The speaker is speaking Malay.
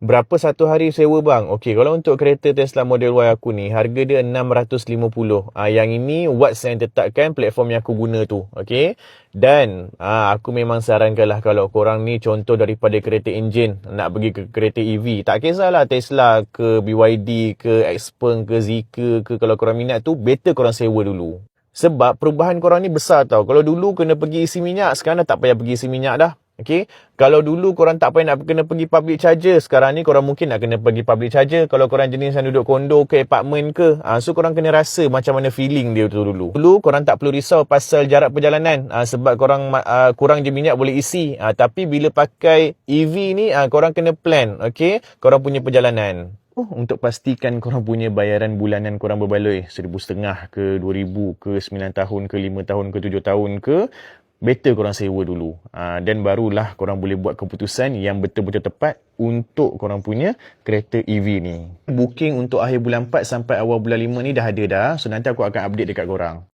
Berapa satu hari sewa bang? Okey, kalau untuk kereta Tesla Model Y aku ni, harga dia 650. Yang ini watts yang tetapkan platform yang aku guna tu. Okey. Dan aku memang sarankanlah kalau korang ni contoh daripada kereta enjin nak pergi ke kereta EV. Tak kisahlah Tesla ke BYD ke Xpeng ke Zeekr ke, kalau korang minat tu, better korang sewa dulu. Sebab perubahan korang ni besar tau. Kalau dulu kena pergi isi minyak, sekarang dah tak payah pergi isi minyak dah. Okay? Kalau dulu korang tak payah nak kena pergi public charger, sekarang ni korang mungkin nak kena pergi public charger. Kalau korang jenis yang duduk kondo ke apartment ke, so korang kena rasa macam mana feeling dia tu dulu. Dulu korang tak perlu risau pasal jarak perjalanan, sebab korang kurang je minyak boleh isi. Tapi bila pakai EV ni, korang kena plan, okay? Korang punya perjalanan. Untuk pastikan korang punya bayaran bulanan korang berbaloi, 1,500 ke 2,000 ke 9 tahun ke 5 tahun ke 7 tahun ke, better korang sewa dulu. Dan barulah korang boleh buat keputusan yang betul-betul tepat untuk korang punya kereta EV ni. Booking untuk akhir bulan 4 sampai awal bulan 5 ni dah ada dah. So nanti aku akan update dekat korang.